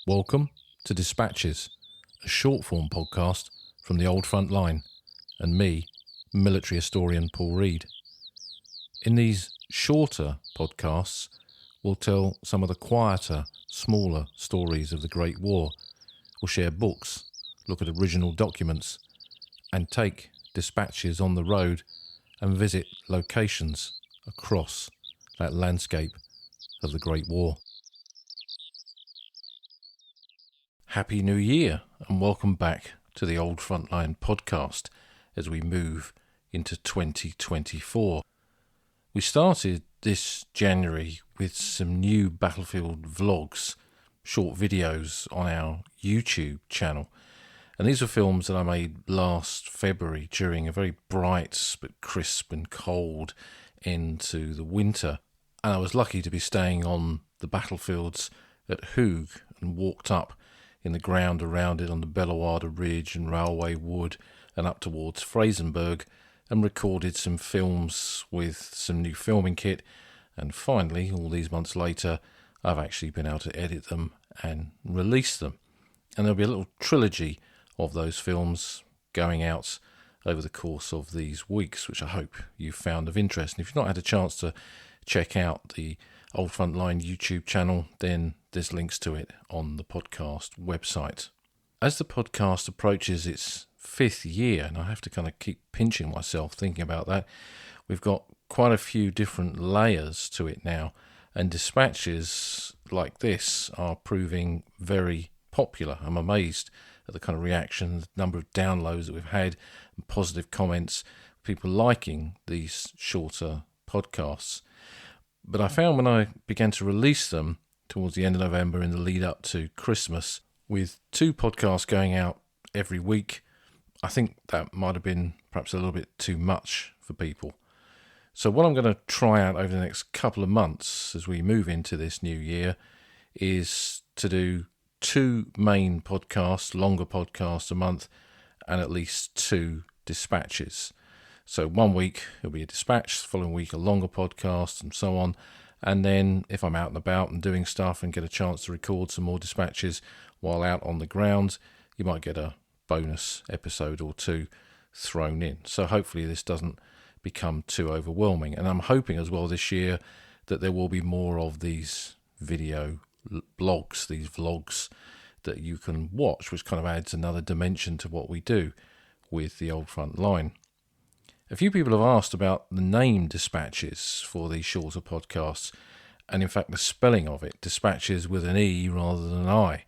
Welcome to Despatches, a short-form podcast from the old front line, and me, military historian Paul Reed. In these shorter podcasts, we'll tell some of the quieter, smaller stories of the Great War. We'll share books, look at original documents, and take dispatches on the road and visit locations across that landscape of the Great War. Happy New Year and welcome back to the Old Frontline podcast as we move into 2024. We started this January with some new battlefield vlogs, short videos on our YouTube channel. And these are films that I made last February during a very bright but crisp and cold end to the winter. And I was lucky to be staying on the battlefields at Hoog and walked up in the ground around it on the Bellewaerde Ridge and Railway Wood and up towards Frasenburg, and recorded some films with some new filming kit. And finally, all these months later, I've actually been able to edit them and release them. And there'll be a little trilogy of those films going out over the course of these weeks, which I hope you've found of interest. And if you've not had a chance to check out the Old Frontline YouTube channel, then there's links to it on the podcast website. As the podcast approaches its 5th year, and I have to kind of keep pinching myself thinking about that, we've got quite a few different layers to it now, and dispatches like this are proving very popular. I'm amazed at the kind of reaction, the number of downloads that we've had, and positive comments, people liking these shorter podcasts. But I found when I began to release them towards the end of November in the lead up to Christmas, with 2 podcasts going out every week, I think that might have been perhaps a little bit too much for people. So what I'm going to try out over the next couple of months as we move into this new year is to do 2 main podcasts, longer podcasts a month, and at least 2 dispatches. So one week it'll be a dispatch, the following week a longer podcast, and so on. And then if I'm out and about and doing stuff and get a chance to record some more dispatches while out on the ground, you might get a bonus episode or 2 thrown in. So hopefully this doesn't become too overwhelming. And I'm hoping as well this year that there will be more of these video blogs, these vlogs that you can watch, which kind of adds another dimension to what we do with the Old Front Line. A few people have asked about the name Dispatches for these shorter podcasts, and in fact the spelling of it, Dispatches with an E rather than an I.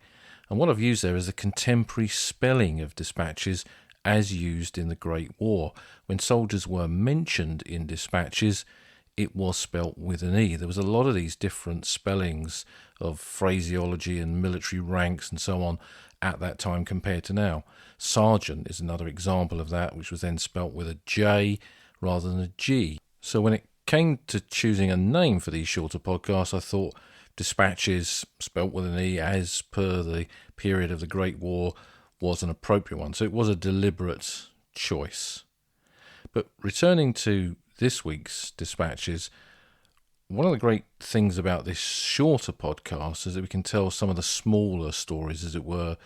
And what I've used there is the contemporary spelling of dispatches as used in the Great War. When soldiers were mentioned in dispatches, it was spelt with an E. There was a lot of these different spellings of phraseology and military ranks and so on at that time compared to now. Sergeant is another example of that, which was then spelt with a J rather than a G. So when it came to choosing a name for these shorter podcasts, I thought Dispatches, spelt with an E as per the period of the Great War, was an appropriate one. So it was a deliberate choice. But returning to this week's Dispatches, one of the great things about this shorter podcast is that we can tell some of the smaller stories, as it were,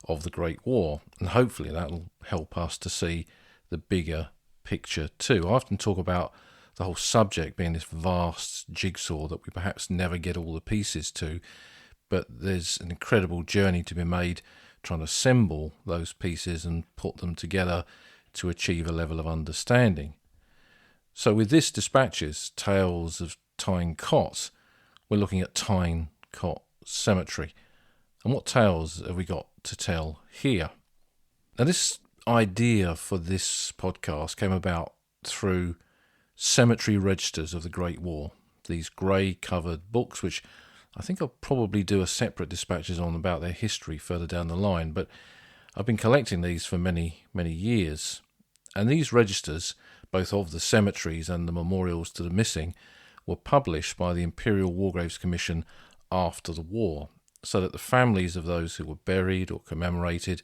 of the Great War. And hopefully that'll help us to see the bigger picture too. I often talk about the whole subject being this vast jigsaw that we perhaps never get all the pieces to, but there's an incredible journey to be made trying to assemble those pieces and put them together to achieve a level of understanding. So with this Dispatches, Tales of Tyne Cot, we're looking at Tyne Cot Cemetery. And what tales have we got to tell here? Now this idea for this podcast came about through cemetery registers of the Great War, these grey covered books, which I think I'll probably do a separate Dispatches on about their history further down the line, but I've been collecting these for many, many years. And these registers, both of the cemeteries and the memorials to the missing, were published by the Imperial War Graves Commission after the war, so that the families of those who were buried or commemorated,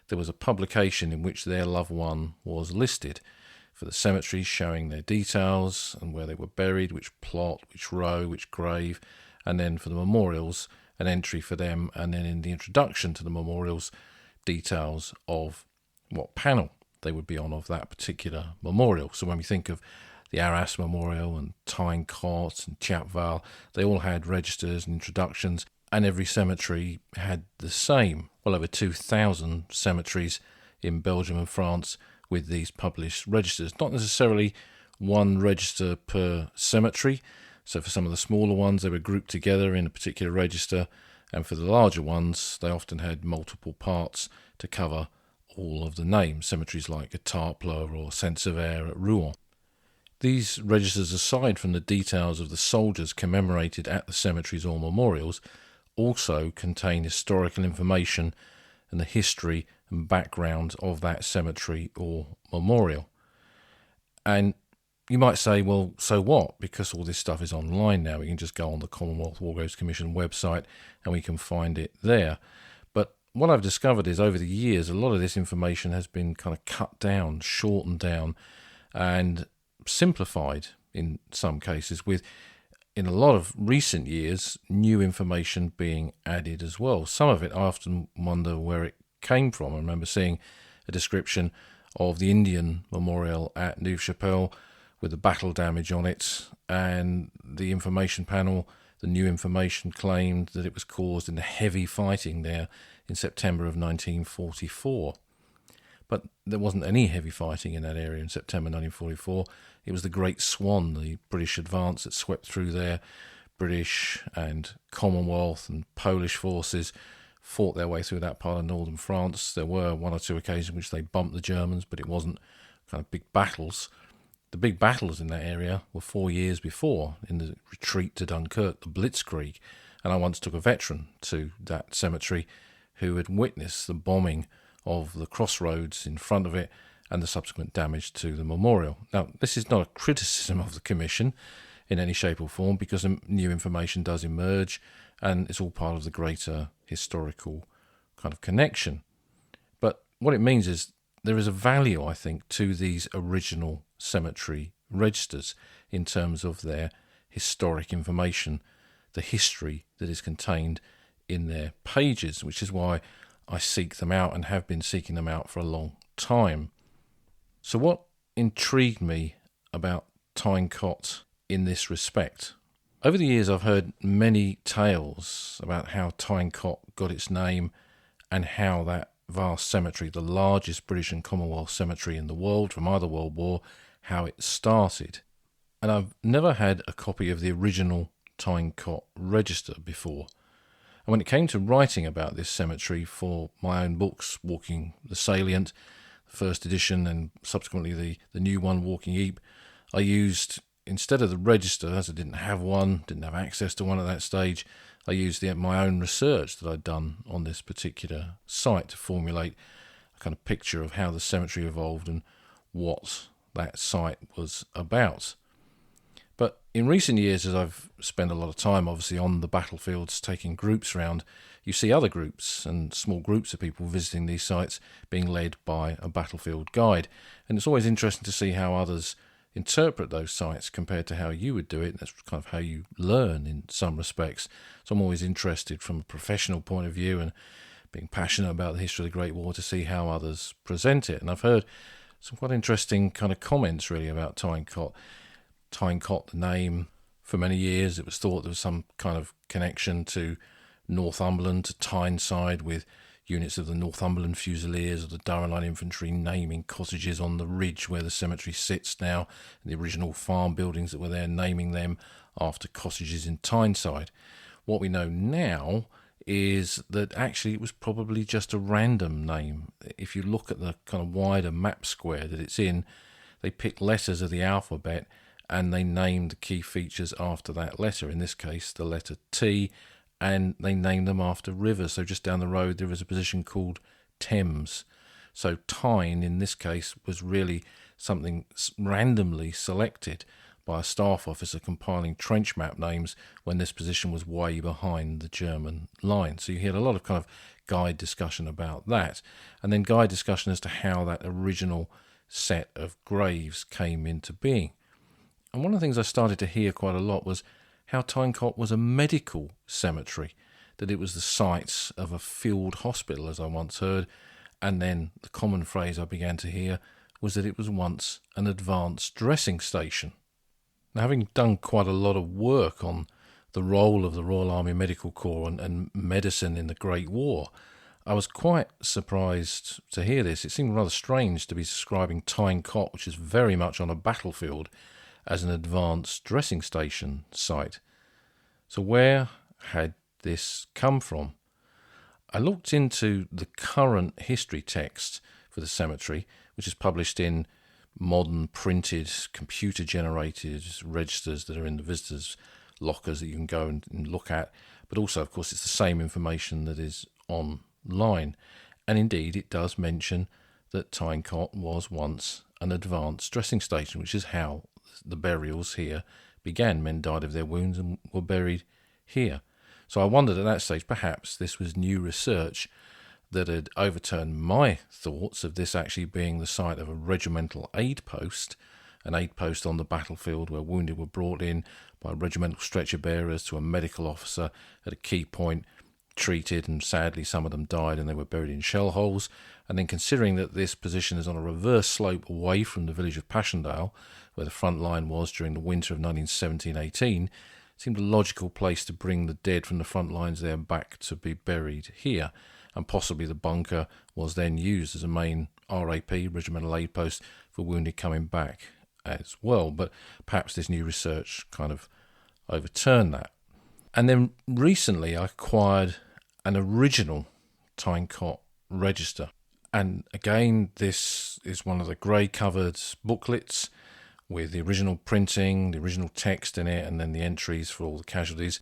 there was a publication in which their loved one was listed, for the cemeteries showing their details and where they were buried, which plot, which row, which grave, and then for the memorials, an entry for them, and then in the introduction to the memorials, details of what panel they would be on of that particular memorial. So when we think of the Arras Memorial and Tyne Cot and Chapval, they all had registers and introductions, and every cemetery had the same. Well over 2,000 cemeteries in Belgium and France with these published registers. Not necessarily one register per cemetery. So for some of the smaller ones, they were grouped together in a particular register, and for the larger ones, they often had multiple parts to cover all of the names, cemeteries like Étaples or Saint-Sever at Rouen. These registers, aside from the details of the soldiers commemorated at the cemeteries or memorials, also contain historical information and the history and background of that cemetery or memorial. And you might say, well, so what? Because all this stuff is online now. We can just go on the Commonwealth War Graves Commission website and we can find it there. But what I've discovered is over the years, a lot of this information has been kind of cut down, shortened down, and simplified in some cases, with, in a lot of recent years, new information being added as well. Some of it I often wonder where it came from. I remember seeing a description of the Indian memorial at Neuve-Chapelle with the battle damage on it, and the information panel, the new information claimed that it was caused in the heavy fighting there in September of 1944. But there wasn't any heavy fighting in that area in September 1944. It was the Great Swan, the British advance that swept through there. British and Commonwealth and Polish forces fought their way through that part of northern France. There were one or two occasions in which they bumped the Germans, but it wasn't kind of big battles. The big battles in that area were 4 years before, in the retreat to Dunkirk, the Blitzkrieg. And I once took a veteran to that cemetery who had witnessed the bombing of the crossroads in front of it and the subsequent damage to the memorial. Now, this is not a criticism of the Commission in any shape or form, because new information does emerge and it's all part of the greater historical kind of connection. But what it means is there is a value, I think, to these original cemetery registers in terms of their historic information, the history that is contained in their pages, which is why I seek them out and have been seeking them out for a long time. So what intrigued me about Tyne Cot in this respect? Over the years I've heard many tales about how Tyne Cot got its name and how that vast cemetery, the largest British and Commonwealth cemetery in the world from either World War, how it started. And I've never had a copy of the original Tyne Cot register before. And when it came to writing about this cemetery for my own books, Walking the Salient, the first edition, and subsequently the new one, Walking Ypres, I used, instead of the register, as I didn't have one, didn't have access to one at that stage, I used my own research that I'd done on this particular site to formulate a kind of picture of how the cemetery evolved and what that site was about. But in recent years, as I've spent a lot of time obviously on the battlefields taking groups around, you see other groups and small groups of people visiting these sites being led by a battlefield guide. And it's always interesting to see how others interpret those sites compared to how you would do it. That's kind of how you learn in some respects. So I'm always interested from a professional point of view and being passionate about the history of the Great War to see how others present it. And I've heard some quite interesting kind of comments really about Tyne Cot. Tyne Cot, the name, for many years it was thought there was some kind of connection to Northumberland, to Tyneside, with units of the Northumberland Fusiliers or the Durham Line Infantry naming cottages on the ridge where the cemetery sits now, and the original farm buildings that were there, naming them after cottages in Tyneside. What we know now is that actually it was probably just a random name. If you look at the kind of wider map square that it's in, they picked letters of the alphabet and they named the key features after that letter, in this case the letter T, and they named them after rivers. So just down the road there is a position called Thames. So Tyne in this case was really something randomly selected by a staff officer compiling trench map names when this position was way behind the German line. So you hear a lot of kind of guide discussion about that, and then guide discussion as to how that original set of graves came into being. And one of the things I started to hear quite a lot was how Tyne Cot was a medical cemetery, that it was the site of a field hospital, as I once heard, and then the common phrase I began to hear was that it was once an advanced dressing station. Now, having done quite a lot of work on the role of the Royal Army Medical Corps and medicine in the Great War, I was quite surprised to hear this. It seemed rather strange to be describing Tyne Cot, which is very much on a battlefield, as an advanced dressing station site. So where had this come from? I looked into the current history text for the cemetery, which is published in modern printed computer-generated registers that are in the visitors' lockers that you can go and look at. But also, of course, it's the same information that is online. And indeed, it does mention that Tyne Cot was once an advanced dressing station, which is how the burials here began. Men died of their wounds and were buried here. So I wondered at that stage, perhaps this was new research that had overturned my thoughts of this actually being the site of a regimental aid post, an aid post on the battlefield where wounded were brought in by regimental stretcher bearers to a medical officer at a key point, treated, and sadly some of them died and they were buried in shell holes. And then considering that this position is on a reverse slope away from the village of Passchendaele, where the front line was during the winter of 1917-18, it seemed a logical place to bring the dead from the front lines there back to be buried here. And possibly the bunker was then used as a main RAP, regimental aid post, for wounded coming back as well. But perhaps this new research kind of overturned that. And then recently I acquired an original Tyne Cot register. And again, this is one of the grey-covered booklets with the original printing, the original text in it, and then the entries for all the casualties.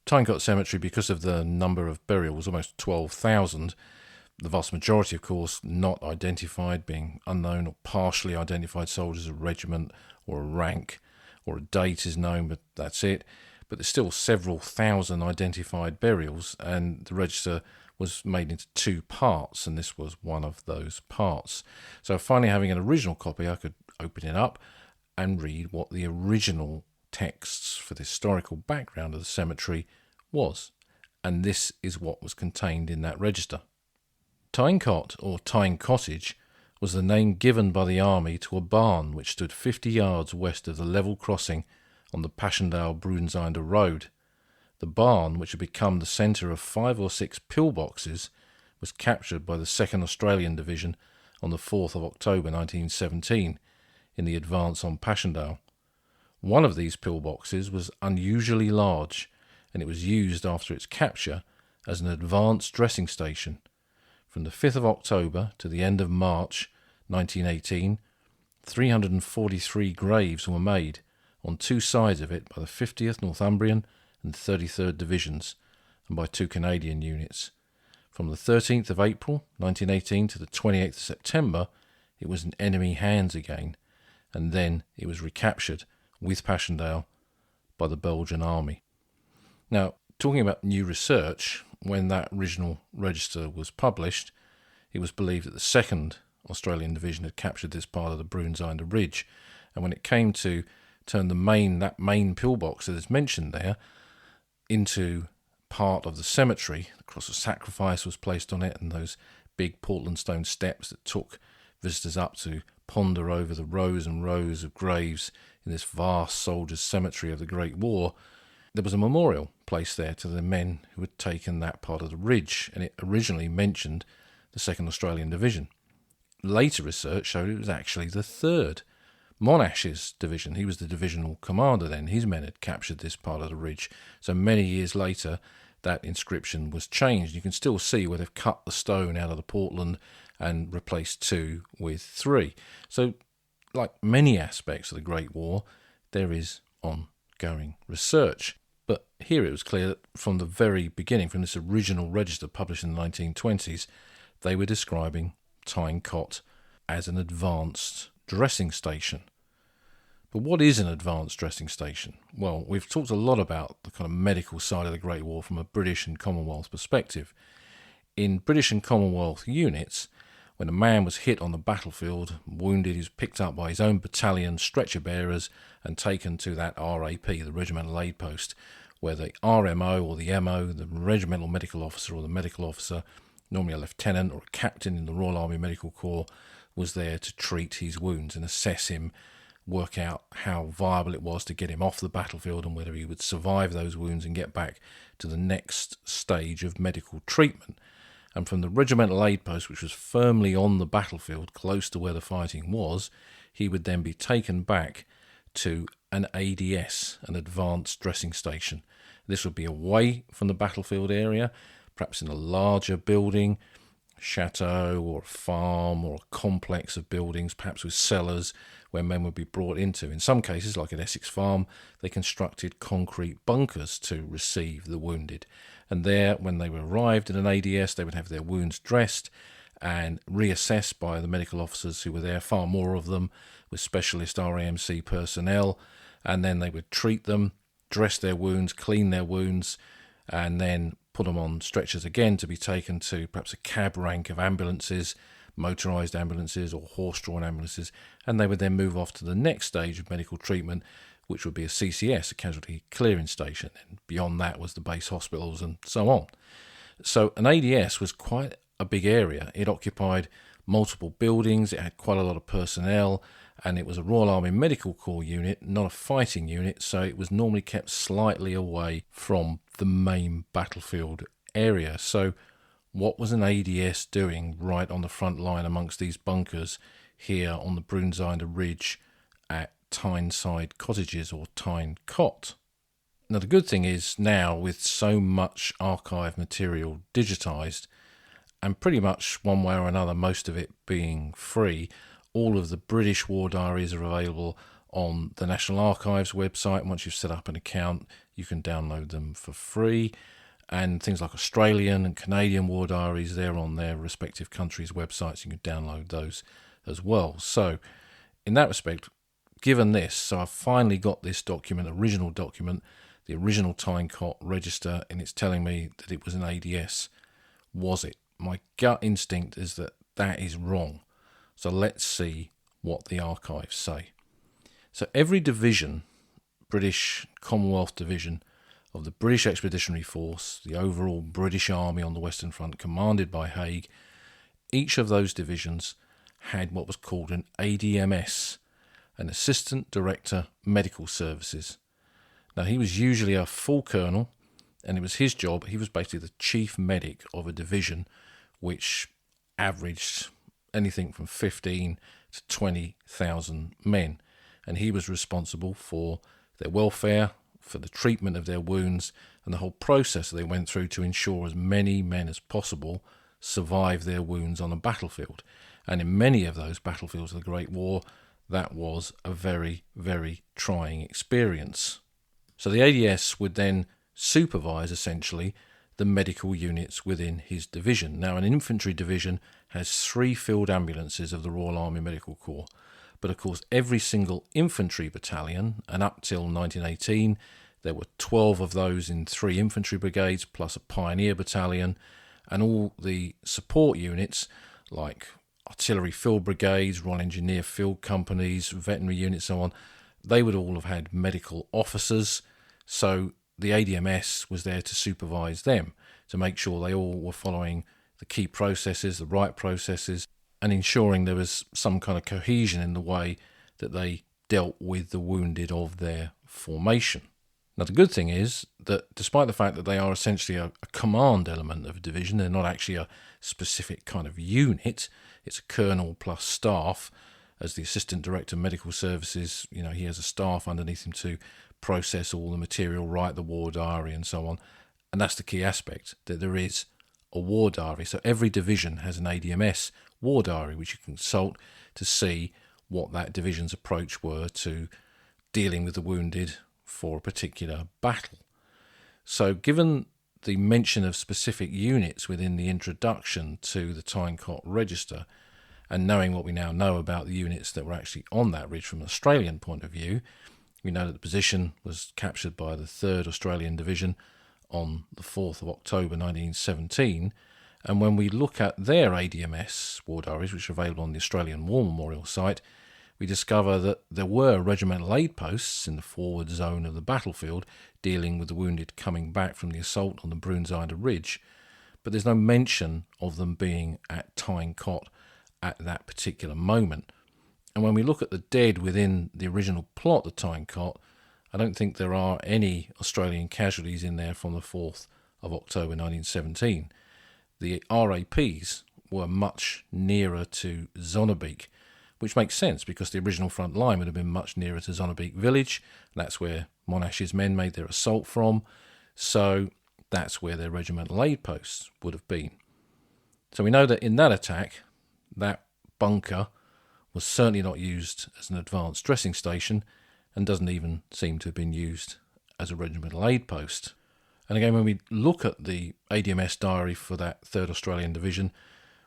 Tyne Cot Cemetery, because of the number of burials, almost 12,000, the vast majority, of course, not identified, being unknown or partially identified soldiers, a regiment or a rank or a date is known, but that's it. But there's still several thousand identified burials, and the register was made into two parts, and this was one of those parts. So finally, having an original copy, I could open it up and read what the original texts for the historical background of the cemetery was, and this is what was contained in that register. Tyne Cot, or Tyne Cottage, was the name given by the army to a barn which stood 50 yards west of the level crossing on the Passchendaele-Brunseinder road. The barn, which had become the centre of 5 or 6 pillboxes, was captured by the 2nd Australian Division on the 4th of October 1917 in the advance on Passchendaele. One of these pillboxes was unusually large, and it was used after its capture as an advanced dressing station. From the 5th of October to the end of March 1918, 343 graves were made on two sides of it by the 50th Northumbrian and 33rd Divisions, and by 2 Canadian units. From the 13th of April 1918 to the 28th of September, it was in enemy hands again, and then it was recaptured with Passchendaele by the Belgian army. Now, talking about new research, when that original register was published, it was believed that the 2nd Australian Division had captured this part of the Brunseinder Ridge, and when it came to turn that main pillbox that is mentioned there into part of the cemetery, the cross of sacrifice was placed on it, and those big Portland stone steps that took visitors up to ponder over the rows and rows of graves in this vast soldiers' cemetery of the Great War. There was a memorial placed there to the men who had taken that part of the ridge, and it originally mentioned the 2nd Australian Division. Later research showed it was actually the 3rd. Monash's division, he was the divisional commander then, his men had captured this part of the ridge. So many years later, that inscription was changed. You can still see where they've cut the stone out of the Portland and replaced 2 with 3. So, like many aspects of the Great War, there is ongoing research. But here it was clear that from the very beginning, from this original register published in the 1920s, they were describing Tyne Cot as an advanced dressing station. But what is an advanced dressing station? Well, we've talked a lot about the kind of medical side of the Great War from a British and Commonwealth perspective. In British and Commonwealth units, when a man was hit on the battlefield, wounded, he was picked up by his own battalion stretcher bearers and taken to that RAP, the Regimental Aid Post, where the RMO or the MO, the Regimental Medical Officer or the Medical Officer, normally a lieutenant or a captain in the Royal Army Medical Corps, was there to treat his wounds and assess him, work out how viable it was to get him off the battlefield and whether he would survive those wounds and get back to the next stage of medical treatment. And from the Regimental Aid Post, which was firmly on the battlefield, close to where the fighting was, he would then be taken back to an ADS, an Advanced Dressing Station. This would be away from the battlefield area, perhaps in a larger building, chateau or a farm or a complex of buildings, perhaps with cellars where men would be brought into. In some cases, like at Essex Farm, they constructed concrete bunkers to receive the wounded. And there, when they arrived at an ADS, they would have their wounds dressed and reassessed by the medical officers who were there, far more of them, with specialist RAMC personnel. And then they would treat them, dress their wounds, clean their wounds, and then put them on stretchers again to be taken to perhaps a cab rank of ambulances, motorised ambulances or horse-drawn ambulances, and they would then move off to the next stage of medical treatment, which would be a CCS, a casualty clearing station, and beyond that was the base hospitals and so on. So an ADS was quite a big area. It occupied multiple buildings, it had quite a lot of personnel, and it was a Royal Army Medical Corps unit, not a fighting unit, so it was normally kept slightly away from the main battlefield area. So what was an ADS doing right on the front line amongst these bunkers here on the Broonside Ridge at Tyneside Cottages or Tyne Cot? Now the good thing is now, with so much archive material digitised, and pretty much one way or another, most of it being free, all of the British war diaries are available on the National Archives website. Once you've set up an account, you can download them for free. And things like Australian and Canadian war diaries, they're on their respective countries' websites. You can download those as well. So in that respect, given this, so I've finally got this document, original document, the original Tyne Cot register, and it's telling me that it was an ADS. Was it? My gut instinct is that that is wrong. So let's see what the archives say. So every division, British Commonwealth division of the British Expeditionary Force, the overall British Army on the Western Front, commanded by Haig, each of those divisions had what was called an ADMS, an Assistant Director Medical Services. Now he was usually a full colonel, and it was his job. He was basically the chief medic of a division which averaged anything from 15 to 20,000 men, and he was responsible for their welfare, for the treatment of their wounds, and the whole process they went through to ensure as many men as possible survive their wounds on a battlefield. And in many of those battlefields of the Great War, that was a very, very trying experience. So the ADS would then supervise, essentially, the medical units within his division. Now, an infantry division has 3 field ambulances of the Royal Army Medical Corps, but of course every single infantry battalion, and up till 1918 there were 12 of those in 3 infantry brigades plus a pioneer battalion, and all the support units like artillery field brigades, Royal Engineer field companies, veterinary units, so on, they would all have had medical officers. So the ADMS was there to supervise them, to make sure they all were following the key processes, the right processes, and ensuring there was some kind of cohesion in the way that they dealt with the wounded of their formation. Now, the good thing is that despite the fact that they are essentially a command element of a division, they're not actually a specific kind of unit. It's a colonel plus staff. As the Assistant Director of Medical Services, he has a staff underneath him to process all the material, write the war diary and so on. And that's the key aspect, that there is a war diary. So every division has an ADMS war diary, which you can consult to see what that division's approach were to dealing with the wounded for a particular battle. So given the mention of specific units within the introduction to the Tyne Cot Register, and knowing what we now know about the units that were actually on that ridge from an Australian point of view, we know that the position was captured by the 3rd Australian Division on the 4th of October 1917, And when we look at their ADMS war diaries, which are available on the Australian War Memorial site, we discover that there were regimental aid posts in the forward zone of the battlefield dealing with the wounded coming back from the assault on the Broonside Ridge, but there's no mention of them being at Tyne Cot at that particular moment. And when we look at the dead within the original plot of Tyne Cot, I don't think there are any Australian casualties in there from the 4th of October 1917. The RAPs were much nearer to Zonnebeek, which makes sense because the original front line would have been much nearer to Zonnebeek village. That's where Monash's men made their assault from, so that's where their regimental aid posts would have been. So we know that in that attack, that bunker was certainly not used as an advanced dressing station and doesn't even seem to have been used as a regimental aid post. And again, when we look at the ADMS diary for that 3rd Australian Division,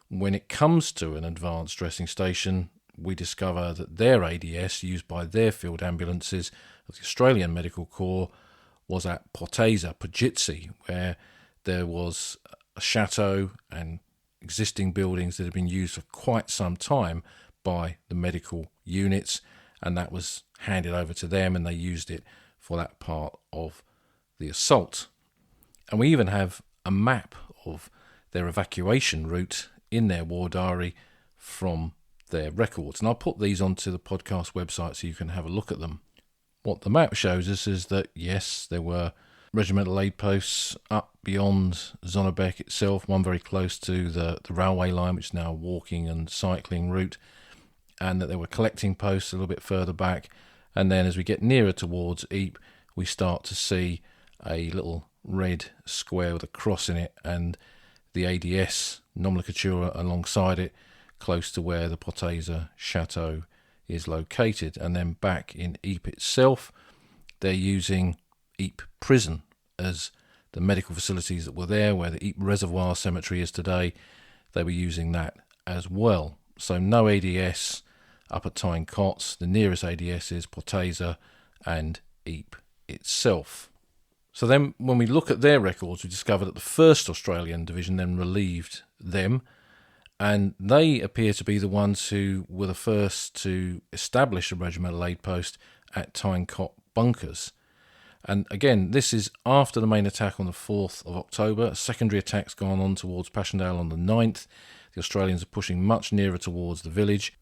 when it comes to an advanced dressing station, we discover that their ADS used by their field ambulances of the Australian Medical Corps was at Portesa, Pogitsi, where there was a chateau and existing buildings that had been used for quite some time by the medical units, and that was handed over to them and they used it for that part of the assault. And we even have a map of their evacuation route in their war diary from their records. And I'll put these onto the podcast website so you can have a look at them. What the map shows us is that, yes, there were regimental aid posts up beyond Zonnebeek itself, one very close to the railway line, which is now a walking and cycling route, and that there were collecting posts a little bit further back. And then as we get nearer towards Ypres, we start to see a little red square with a cross in it and the ADS nomenclature alongside it, close to where the Portesa Chateau is located. And then back in Ypres itself, they're using Ypres Prison as the medical facilities that were there, where the Ypres Reservoir Cemetery is today. They were using that as well. So no ADS up at Tyne Cot. The nearest ADS is Portesa and Ypres itself. So then when we look at their records, we discover that the 1st Australian Division then relieved them, and they appear to be the ones who were the first to establish a regimental aid post at Tyne Cot bunkers. And again, this is after the main attack on the 4th of October. A secondary attack's gone on towards Passchendaele on the 9th. The Australians are pushing much nearer towards the village,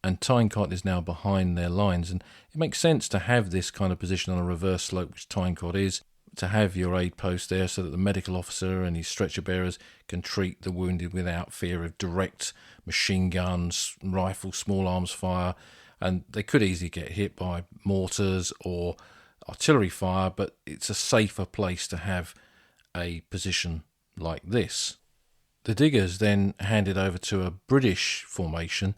and Tyne Cot is now behind their lines. And it makes sense to have this kind of position on a reverse slope, which Tyne Cot is, to have your aid post there so that the medical officer and his stretcher bearers can treat the wounded without fear of direct machine guns, rifle, small arms fire, and they could easily get hit by mortars or artillery fire, but it's a safer place to have a position like this. The diggers then handed over to a British formation,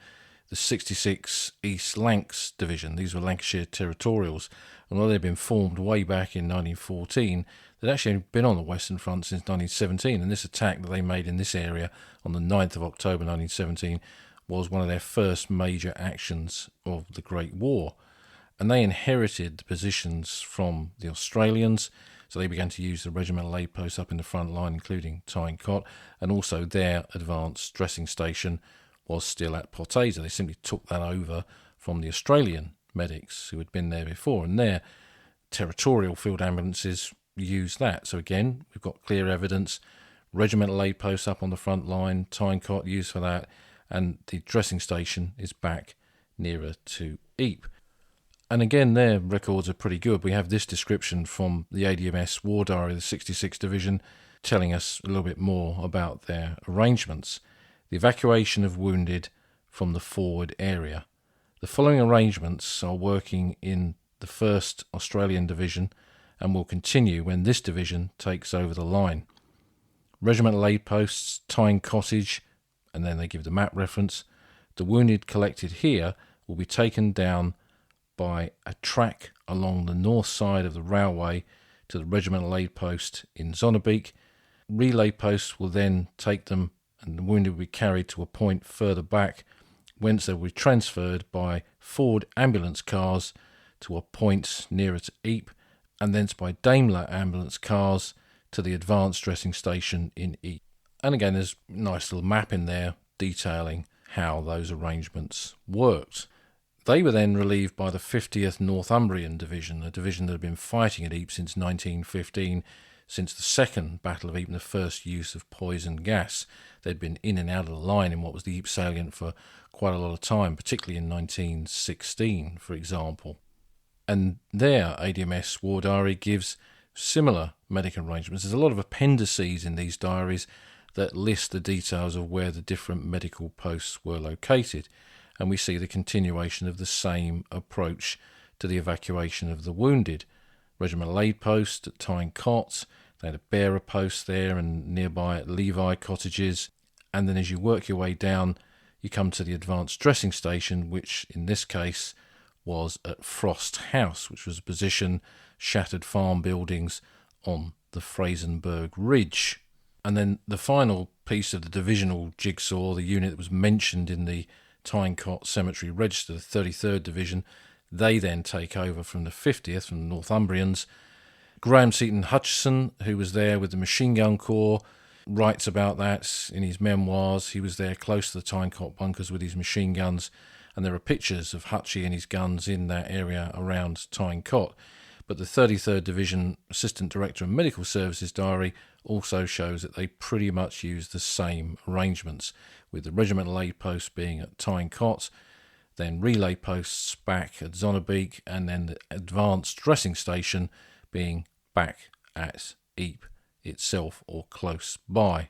the 66 East Lancs Division. These were Lancashire Territorials, and although they'd been formed way back in 1914, they'd actually been on the Western Front since 1917, and this attack that they made in this area on the 9th of October 1917 was one of their first major actions of the Great War. And they inherited the positions from the Australians, so they began to use the regimental aid posts up in the front line, including Tyne Cot, and also their advanced dressing station was still at Portesa. They simply took that over from the Australian medics who had been there before, and their territorial field ambulances used that. So again, we've got clear evidence, regimental aid posts up on the front line, Tyne Cot used for that, and the dressing station is back nearer to Ypres. And again, their records are pretty good. We have this description from the ADMS War Diary of the 66th Division telling us a little bit more about their arrangements. The evacuation of wounded from the forward area. The following arrangements are working in the 1st Australian Division and will continue when this division takes over the line. Regimental aid posts, Tyne Cottage, and then they give the map reference. The wounded collected here will be taken down by a track along the north side of the railway to the regimental aid post in Zonnebeek. Relay posts will then take them, and the wounded will be carried to a point further back, whence they will be transferred by Ford ambulance cars to a point nearer to Ypres, and thence by Daimler ambulance cars to the advanced dressing station in Ypres. And again, there's a nice little map in there detailing how those arrangements worked. They were then relieved by the 50th Northumbrian Division, a division that had been fighting at Ypres since 1915, since the Second Battle of Ypres, the first use of poison gas. They'd been in and out of the line in what was the Ypres salient for quite a lot of time, particularly in 1916, for example. And their ADMS war diary gives similar medical arrangements. There's a lot of appendices in these diaries that list the details of where the different medical posts were located. And we see the continuation of the same approach to the evacuation of the wounded. Regimental aid post at Tyne Cot, they had a bearer post there and nearby at Levi cottages. And then as you work your way down, you come to the advanced dressing station, which in this case was at Frost House, which was a position, shattered farm buildings on the Frasenberg Ridge. And then the final piece of the divisional jigsaw, the unit that was mentioned in the Tyne Cot Cemetery Register, the 33rd Division, they then take over from the 50th, from the Northumbrians. Graham Seaton Hutchison, who was there with the Machine Gun Corps, writes about that in his memoirs. He was there close to the Tyne Cot bunkers with his machine guns, and there are pictures of Hutchie and his guns in that area around Tyne Cot. But the 33rd Division Assistant Director of Medical Services diary also shows that they pretty much use the same arrangements, with the regimental aid post being at Tyne Cot, then relay posts back at Zonnebeek, and then the advanced dressing station being back at Ypres itself or close by.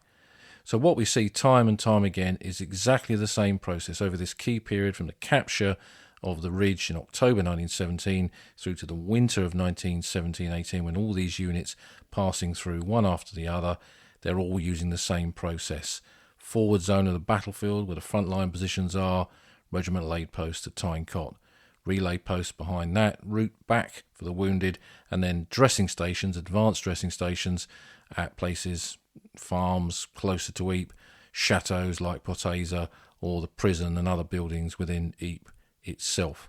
So what we see time and time again is exactly the same process over this key period from the capture of the Ridge in October 1917 through to the winter of 1917-18, when all these units passing through one after the other, they're all using the same process. Forward zone of the battlefield where the frontline positions are, regimental aid post at Tyne Cot. Relay posts behind that, route back for the wounded, and then dressing stations, advanced dressing stations at places, farms closer to Ypres, chateaux like Poteza, or the prison and other buildings within Ypres itself.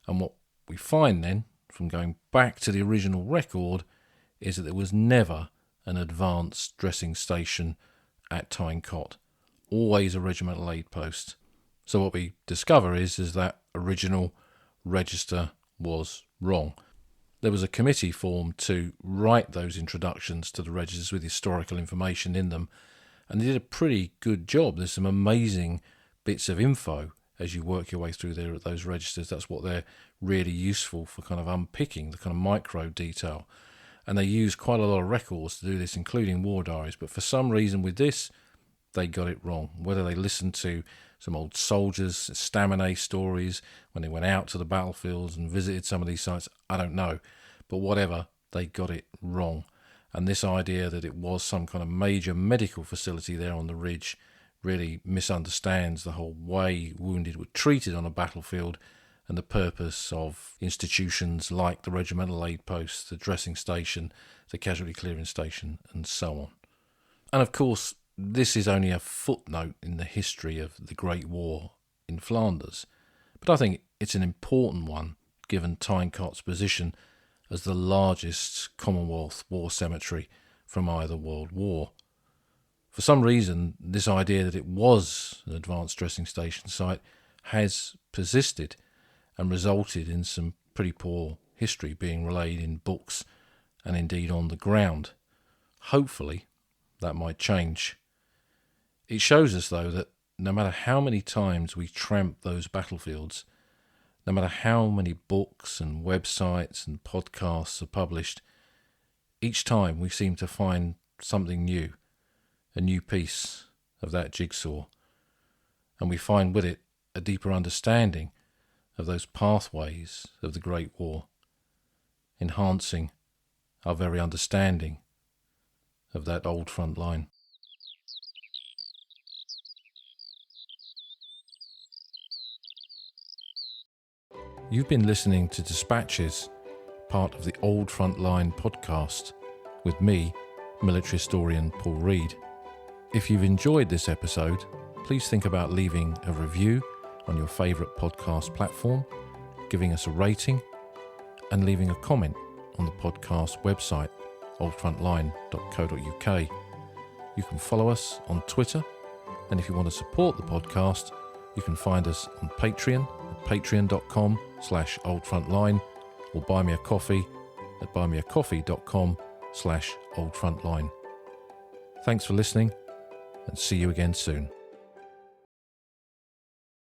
And what we find then, from going back to the original record, is that there was never an advanced dressing station at Tyne Cot, always a regimental aid post. So what we discover is that original register was wrong. There was a committee formed to write those introductions to the registers with historical information in them, and they did a pretty good job. There's some amazing bits of info as you work your way through there at those registers. That's what they're really useful for, kind of unpicking the kind of micro detail. And they use quite a lot of records to do this, including war diaries. But for some reason with this, they got it wrong. Whether they listened to some old soldiers' stamina stories when they went out to the battlefields and visited some of these sites, I don't know. But whatever, they got it wrong. And this idea that it was some kind of major medical facility there on the ridge really misunderstands the whole way wounded were treated on a battlefield and the purpose of institutions like the regimental aid post, the dressing station, the casualty clearing station, and so on. And of course, this is only a footnote in the history of the Great War in Flanders, but I think it's an important one given Tyne Cot's position as the largest Commonwealth war cemetery from either World War. For some reason, this idea that it was an advanced dressing station site has persisted and resulted in some pretty poor history being relayed in books and indeed on the ground. Hopefully, that might change. It shows us, though, that no matter how many times we tramp those battlefields, no matter how many books and websites and podcasts are published, each time we seem to find something new, a new piece of that jigsaw, and we find with it a deeper understanding of those pathways of the Great War, enhancing our very understanding of that old front line. You've been listening to Despatches, part of the Old Front Line podcast, with me, military historian Paul Reed. If you've enjoyed this episode, please think about leaving a review on your favourite podcast platform, giving us a rating, and leaving a comment on the podcast website, oldfrontline.co.uk. You can follow us on Twitter, and if you want to support the podcast, you can find us on Patreon at patreon.com/oldfrontline, or buy me a coffee at buymeacoffee.com/oldfrontline. Thanks for listening, and see you again soon.